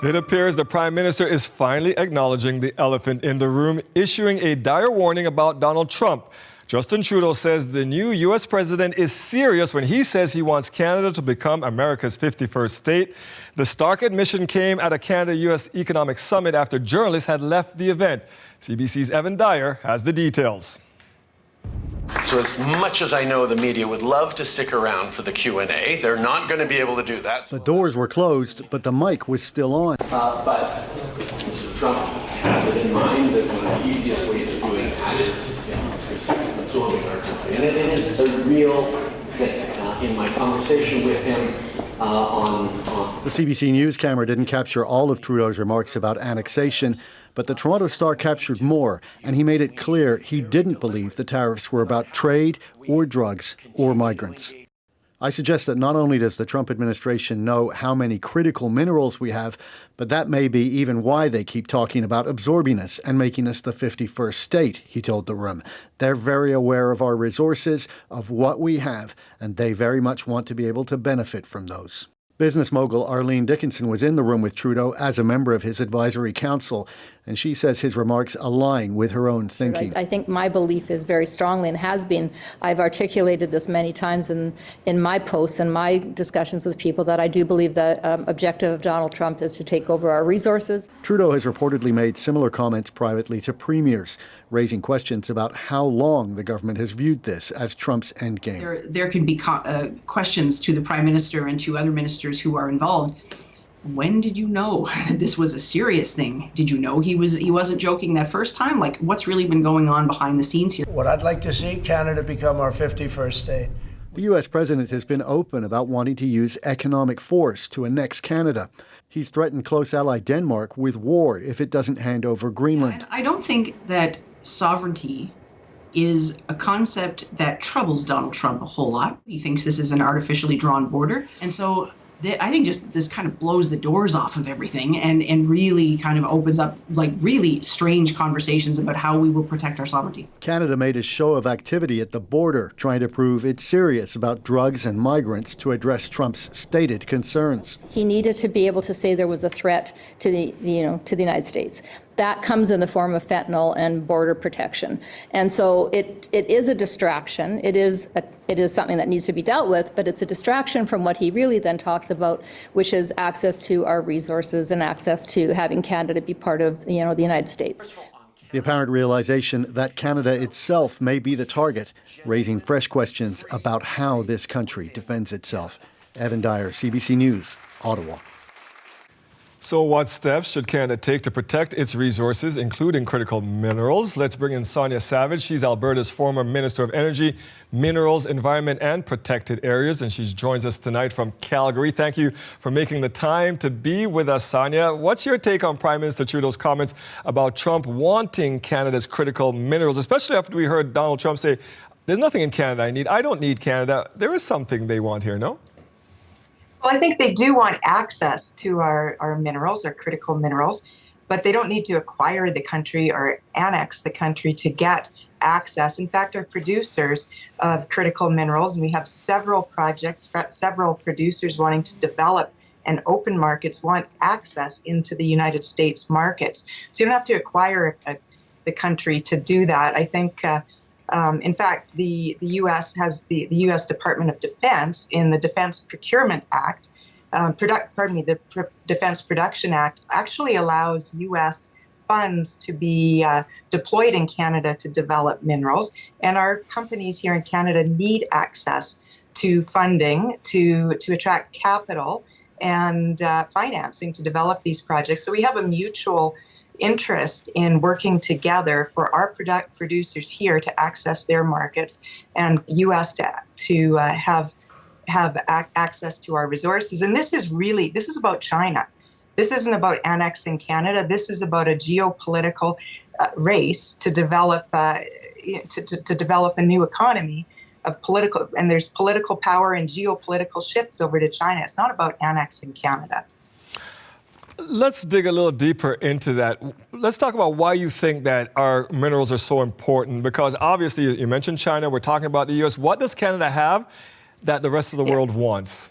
It appears the Prime Minister is finally acknowledging the elephant in the room, issuing a dire warning about Donald Trump. Justin Trudeau says the new U.S. president is serious when he says he wants Canada to become America's 51st state. The stark admission came at a Canada-U.S. economic summit after journalists had left the event. CBC's Evan Dyer has the details. So as much as I know the media would love to stick around for the Q&A, they're not going to be able to do that. The doors were closed, but the mic was still on. But Mr. Trump has it in mind that one of the easiest ways of doing that is absorbing our country. And it is a real thing. In my conversation with him The CBC News camera didn't capture all of Trudeau's remarks about annexation, but the Toronto Star captured more, and he made it clear he didn't believe the tariffs were about trade or drugs or migrants. I suggest that not only does the Trump administration know how many critical minerals we have, but that may be even why they keep talking about absorbing us and making us the 51st state, he told the room. They're very aware of our resources, of what we have, and they very much want to be able to benefit from those. Business mogul Arlene Dickinson was in the room with Trudeau as a member of his advisory council, and she says his remarks align with her own thinking. I think my belief is very strongly, and has been, I've articulated this many times in my posts and my discussions with people, that I do believe the objective of Donald Trump is to take over our resources. Trudeau has reportedly made similar comments privately to premiers, raising questions about how long the government has viewed this as Trump's endgame. There can be questions to the Prime Minister and to other ministers who are involved. When did you know that this was a serious thing? Did you know he wasn't joking that first time? Like, what's really been going on behind the scenes here? What I'd like to see, Canada become our 51st state. The U.S. president has been open about wanting to use economic force to annex Canada. He's threatened close ally Denmark with war if it doesn't hand over Greenland. I don't think that sovereignty is a concept that troubles Donald Trump a whole lot. He thinks this is an artificially drawn border. And so I think just this kind of blows the doors off of everything and really kind of opens up like really strange conversations about how we will protect our sovereignty. Canada made a show of activity at the border, trying to prove it's serious about drugs and migrants to address Trump's stated concerns. He needed to be able to say there was a threat to the United States. That comes in the form of fentanyl and border protection. And so it is a distraction. It is something that needs to be dealt with, but it's a distraction from what he really then talks about, which is access to our resources and access to having Canada be part of the United States. The apparent realization that Canada itself may be the target, raising fresh questions about how this country defends itself. Evan Dyer, CBC News, Ottawa. So what steps should Canada take to protect its resources, including critical minerals? Let's bring in Sonya Savage. She's Alberta's former Minister of Energy, Minerals, Environment and Protected Areas, and she joins us tonight from Calgary. Thank you for making the time to be with us, Sonya. What's your take on Prime Minister Trudeau's comments about Trump wanting Canada's critical minerals, especially after we heard Donald Trump say, there's nothing in Canada I need. I don't need Canada. There is something they want here, no? Well, I think they do want access to our minerals, our critical minerals, but they don't need to acquire the country or annex the country to get access. In fact, our producers of critical minerals, and we have several projects, several producers wanting to develop and open markets, want access into the United States markets. So you don't have to acquire the country to do that. I think in fact, the U.S. has the U.S. Department of Defense in the Defense Procurement Act, the Defense Production Act actually allows U.S. funds to be deployed in Canada to develop minerals. And our companies here in Canada need access to funding to attract capital and financing to develop these projects. So we have a mutual interest in working together for our producers here to access their markets and U.S. to have access to our resources. And this is about China. This isn't about annexing Canada. This is about a geopolitical race to develop to develop a new economy of political, and there's political power and geopolitical shifts over to China. It's not about annexing Canada. Let's dig a little deeper into that. Let's talk about why you think that our minerals are so important, because obviously you mentioned China, we're talking about the U.S. What does Canada have that the rest of the world wants?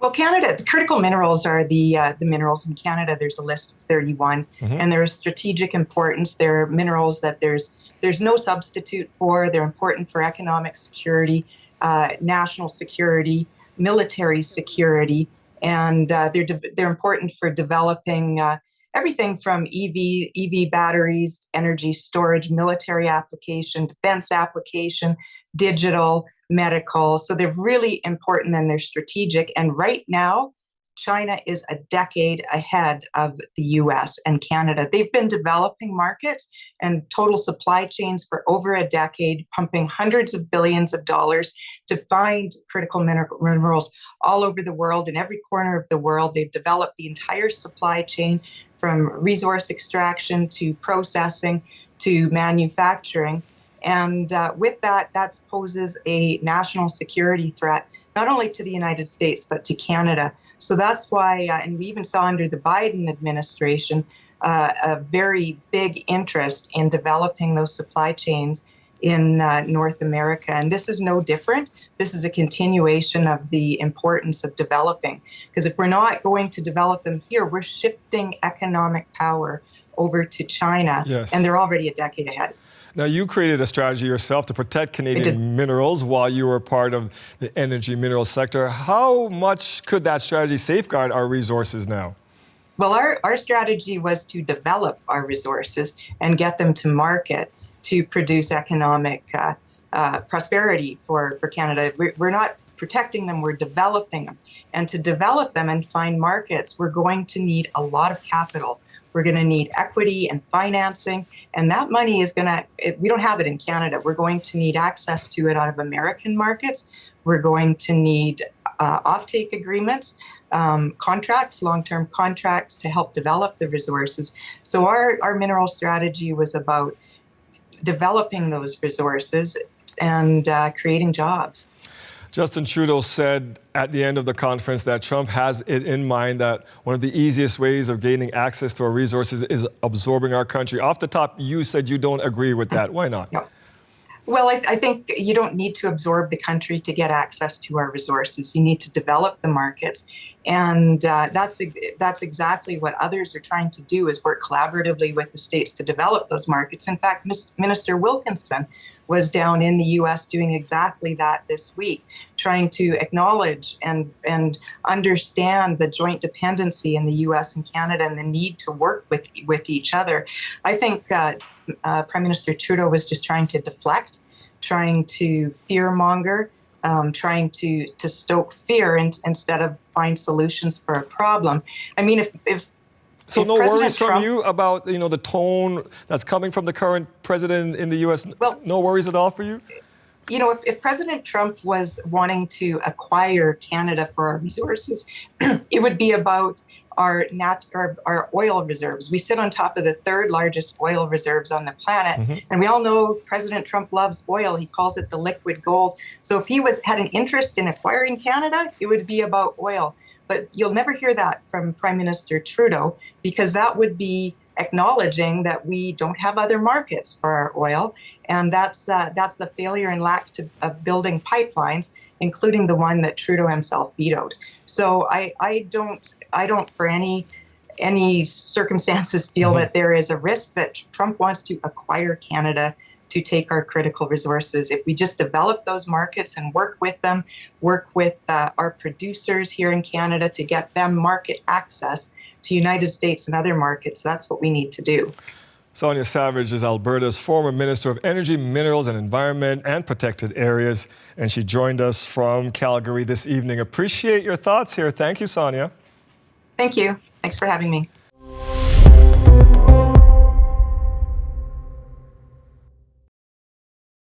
Well, Canada, the critical minerals are the minerals in Canada. There's a list of 31, and they're of strategic importance. They're minerals that there's no substitute for. They're important for economic security, national security, military security, and they're important for developing everything from EV batteries, energy storage, military application, defense application, digital, medical. So they're really important and they're strategic. And right now, China is a decade ahead of the US and Canada. They've been developing markets and total supply chains for over a decade, pumping hundreds of billions of dollars to find critical minerals all over the world, in every corner of the world. They've developed the entire supply chain from resource extraction to processing to manufacturing. And with that poses a national security threat, not only to the United States, but to Canada. So that's why, and we even saw under the Biden administration, a very big interest in developing those supply chains in North America. And this is no different. This is a continuation of the importance of developing. Because if we're not going to develop them here, we're shifting economic power over to China. Yes. And they're already a decade ahead. Now, you created a strategy yourself to protect Canadian minerals while you were part of the energy mineral sector. How much could that strategy safeguard our resources now? Well, our strategy was to develop our resources and get them to market to produce economic prosperity for Canada. We're not protecting them, we're developing them. And to develop them and find markets, we're going to need a lot of capital. We're going to need equity and financing, and that money is we don't have it in Canada. We're going to need access to it out of American markets. We're going to need offtake agreements, contracts, long-term contracts to help develop the resources. So our mineral strategy was about developing those resources and creating jobs. Justin Trudeau said at the end of the conference that Trump has it in mind that one of the easiest ways of gaining access to our resources is absorbing our country. Off the top, you said you don't agree with that. Why not? No. Well, I think you don't need to absorb the country to get access to our resources. You need to develop the markets. And that's exactly what others are trying to do, is work collaboratively with the states to develop those markets. In fact, Minister Wilkinson was down in the U.S. doing exactly that this week, trying to acknowledge and understand the joint dependency in the U.S. and Canada and the need to work with each other. I think Prime Minister Trudeau was just trying to deflect, trying to fear-monger, trying to stoke fear instead of find solutions for a problem. I mean, if so no President worries Trump, from you about the tone that's coming from the current president in the U.S.? Well, no worries at all for you? If President Trump was wanting to acquire Canada for our resources, it would be about our oil reserves. We sit on top of the third largest oil reserves on the planet. And we all know President Trump loves oil. He calls it the liquid gold. So if he had an interest in acquiring Canada, it would be about oil. But you'll never hear that from Prime Minister Trudeau, because that would be acknowledging that we don't have other markets for our oil. And that's the failure and lack of building pipelines, including the one that Trudeau himself vetoed. So I don't for any circumstances feel that there is a risk that Trump wants to acquire Canada to take our critical resources. If we just develop those markets and work with them, work with our producers here in Canada to get them market access to United States and other markets, that's what we need to do. Sonya Savage is Alberta's former Minister of Energy, Minerals and Environment and Protected Areas, and she joined us from Calgary this evening. Appreciate your thoughts here. Thank you, Sonya. Thank you. Thanks for having me.